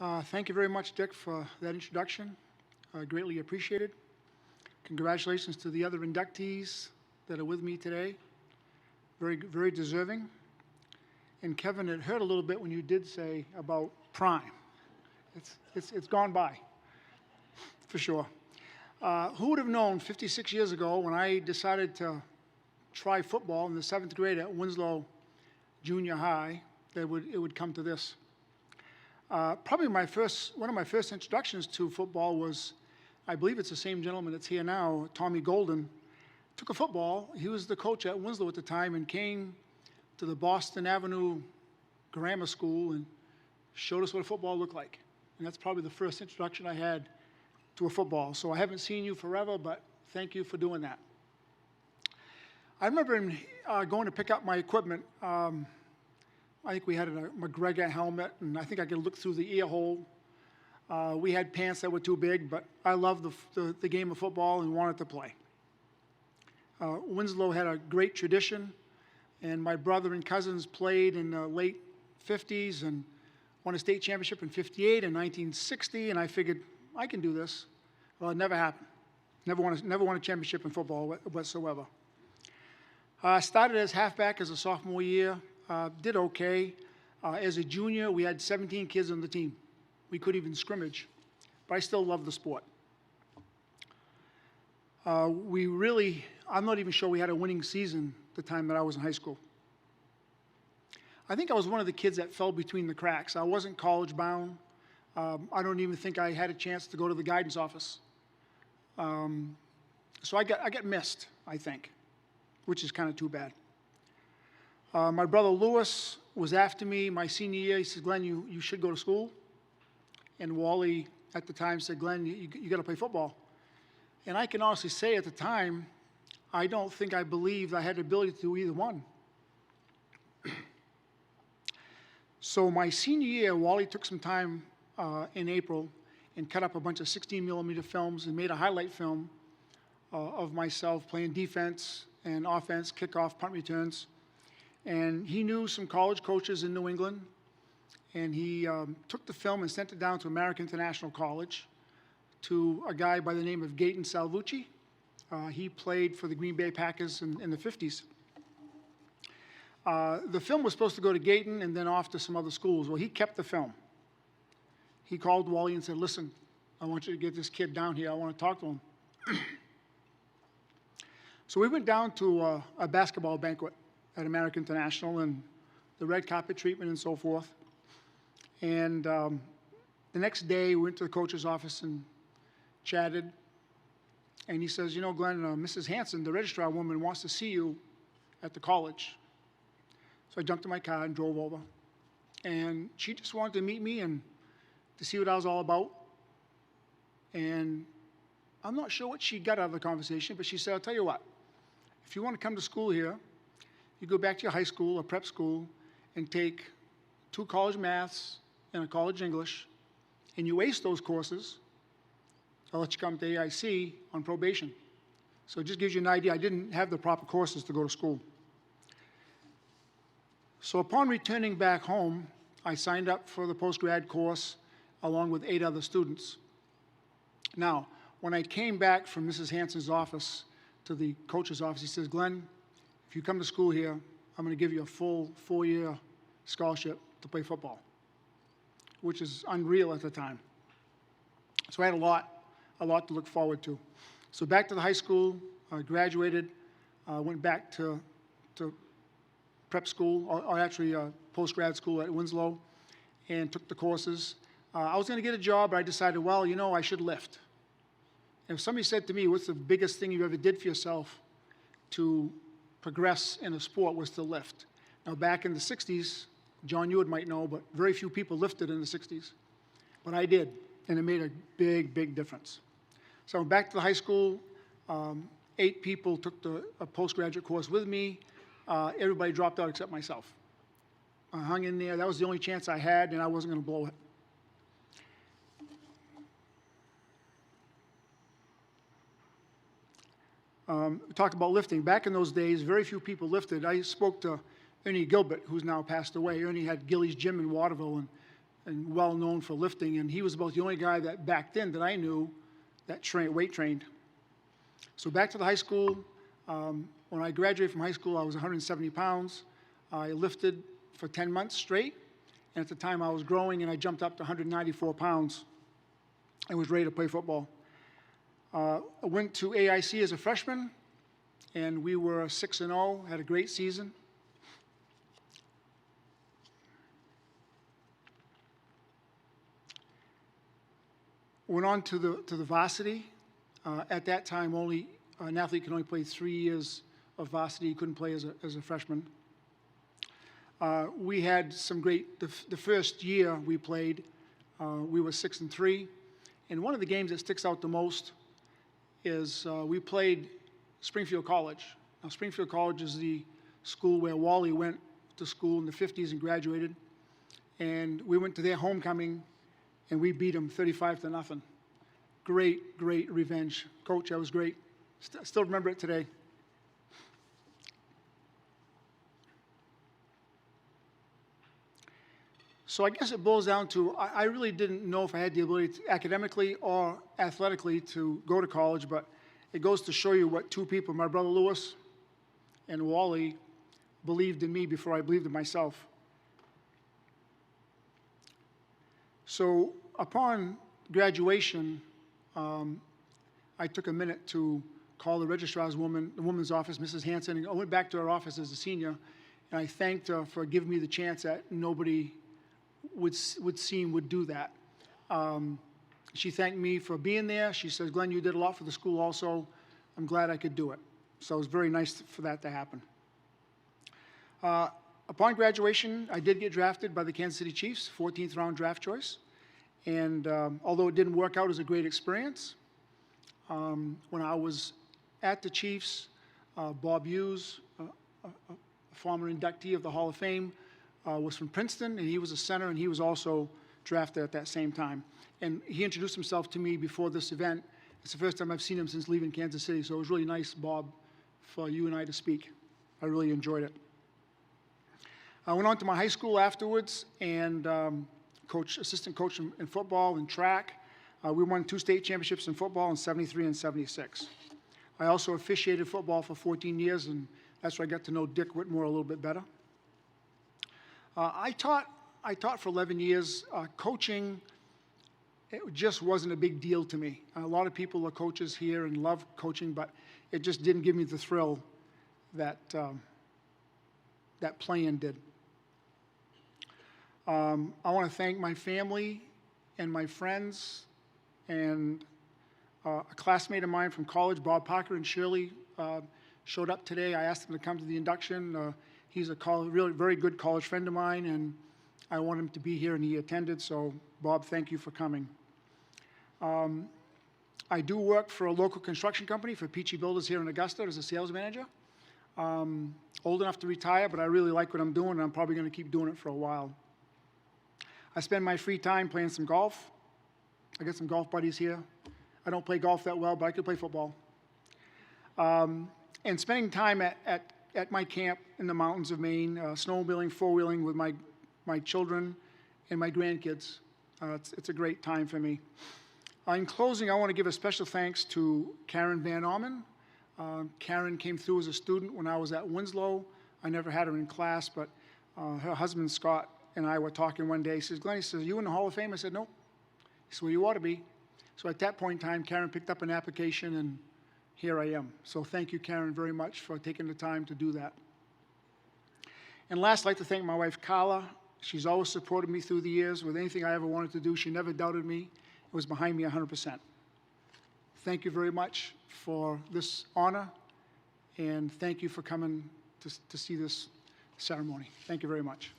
Thank you very much, Dick, for that introduction. Greatly appreciated. Congratulations to the other inductees that are with me today. Very deserving. And Kevin, it hurt a little bit when you did say about prime. It's gone by, for sure. Who would have known 56 years ago when I decided to try football in the 7th grade at Winslow Junior High that it would come to this? Probably one of my first introductions to football was, I believe it's the same gentleman that's here now, Tommy Golden. Took a football. He was the coach at Winslow at the time and came to the Boston Avenue Grammar School and showed us what a football looked like. And that's probably the first introduction I had to a football. So I haven't seen you forever, but thank you for doing that. I remember going to pick up my equipment. I think we had a McGregor helmet, and I think I could look through the ear hole. We had pants that were too big, but I loved the game of football and wanted to play. Winslow had a great tradition, and my brother and cousins played in the late 50s and won a state championship in 58 and 1960, and I figured, I can do this. Well, it never happened. Never won a championship in football whatsoever. Started as halfback as a sophomore year. Did okay. As a junior, we had 17 kids on the team. We couldn't even scrimmage, but I still loved the sport. I'm not even sure we had a winning season the time that I was in high school. I think I was one of the kids that fell between the cracks. I wasn't college bound. I don't even think I had a chance to go to the guidance office. So I got missed, I think, which is kind of too bad. My brother Lewis was after me my senior year. He said, Glenn, you should go to school. And Wally at the time said, Glenn, you got to play football. And I can honestly say at the time, I don't think I believed I had the ability to do either one. So my senior year, Wally took some time in April and cut up a bunch of 16mm films and made a highlight film of myself playing defense and offense, kickoff, punt returns. And he knew some college coaches in New England, and he took the film and sent it down to American International College to a guy by the name of Gaten Salvucci. He played for the Green Bay Packers in the 50s. The film was supposed to go to Gaten and then off to some other schools. Well, he kept the film. He called Wally and said, listen, I want you to get this kid down here. I want to talk to him. So we went down to a basketball banquet at American International and the red carpet treatment and so forth. And the next day, we went to the coach's office and chatted. And he says, you know, Glenn, Mrs. Hanson, the registrar woman, wants to see you at the college. So I jumped in my car and drove over. And she just wanted to meet me and to see what I was all about. And I'm not sure what she got out of the conversation, but she said, I'll tell you what, if you want to come to school here, you go back to your high school or prep school and take 2 college maths and a college English, and you ace those courses, I'll let you come to AIC on probation. So it just gives you an idea. I didn't have the proper courses to go to school. So upon returning back home, I signed up for the post-grad course along with 8 other students. Now, when I came back from Mrs. Hanson's office to the coach's office, he says, Glenn, if you come to school here, I'm going to give you a full 4-year scholarship to play football, which is unreal at the time. So I had a lot to look forward to. So back to the high school, I graduated, went back to prep school, or actually post-grad school at Winslow, and took the courses. I was going to get a job, but I decided, well, you know, I should lift. And if somebody said to me, what's the biggest thing you ever did for yourself to progress in a sport, was to lift. Now, back in the 60s, John Ewart might know, but very few people lifted in the 60s. But I did, and it made a big, big difference. So I went back to the high school. 8 people took a postgraduate course with me. Everybody dropped out except myself. I hung in there. That was the only chance I had, and I wasn't going to blow it. Talk about lifting. Back in those days, very few people lifted. I spoke to Ernie Gilbert, who's now passed away. Ernie had Gilly's Gym in Waterville, and well known for lifting, and he was about the only guy that back then that I knew that weight trained. So back to the high school. When I graduated from high school, I was 170 pounds. I lifted for 10 months straight, and at the time I was growing, and I jumped up to 194 pounds and was ready to play football. I went to AIC as a freshman, and we were 6-0, had a great season. Went on to the varsity. At that time, only an athlete could only play 3 years of varsity. He couldn't play as a freshman. We had some great, the first year we played, we were 6-3. And one of the games that sticks out the most is we played Springfield College. Now, Springfield College is the school where Wally went to school in the 50s and graduated. And we went to their homecoming, and we beat them 35-0. Great, great revenge. Coach, that was great. Still remember it today. So I guess it boils down to, I really didn't know if I had the ability to, academically or athletically, to go to college, but it goes to show you what two people, my brother Lewis and Wally, believed in me before I believed in myself. So upon graduation, I took a minute to call the registrar's woman, the woman's office, Mrs. Hanson, and I went back to her office as a senior, and I thanked her for giving me the chance that nobody would do that. She thanked me for being there. She says, Glenn, you did a lot for the school also. I'm glad I could do it. So it was very nice for that to happen. Upon graduation, I did get drafted by the Kansas City Chiefs, 14th round draft choice. And although it didn't work out, it was a great experience. When I was at the Chiefs, Bob Hughes, a former inductee of the Hall of Fame, was from Princeton, and he was a center, and he was also drafted at that same time. And he introduced himself to me before this event. It's the first time I've seen him since leaving Kansas City, so it was really nice, Bob, for you and I to speak. I really enjoyed it. I went on to my high school afterwards and assistant coach in football and track. We won 2 state championships in football in '73 and '76. I also officiated football for 14 years, and that's where I got to know Dick Whitmore a little bit better. I taught for 11 years. Coaching, it just wasn't a big deal to me. A lot of people are coaches here and love coaching, but it just didn't give me the thrill that that playing did. I want to thank my family and my friends and a classmate of mine from college, Bob Parker and Shirley, showed up today. I asked them to come to the induction. He's a really very good college friend of mine, and I want him to be here, and he attended. So, Bob, thank you for coming. I do work for a local construction company, for Peachy Builders here in Augusta, as a sales manager. Old enough to retire, but I really like what I'm doing, and I'm probably going to keep doing it for a while. I spend my free time playing some golf. I got some golf buddies here. I don't play golf that well, but I could play football. And spending time at my camp in the mountains of Maine, snowmobiling, four-wheeling with my children and my grandkids. It's a great time for me. In closing, I want to give a special thanks to Karen Van Orman. Karen came through as a student when I was at Winslow. I never had her in class, but her husband, Scott, and I were talking one day. He says, Glenn, he says, are you in the Hall of Fame? I said, no. He said, well, you ought to be. So at that point in time, Karen picked up an application, and here I am. So thank you, Karen, very much for taking the time to do that. And last, I'd like to thank my wife, Carla. She's always supported me through the years with anything I ever wanted to do. She never doubted me. It was behind me 100%. Thank you very much for this honor, and thank you for coming to see this ceremony. Thank you very much.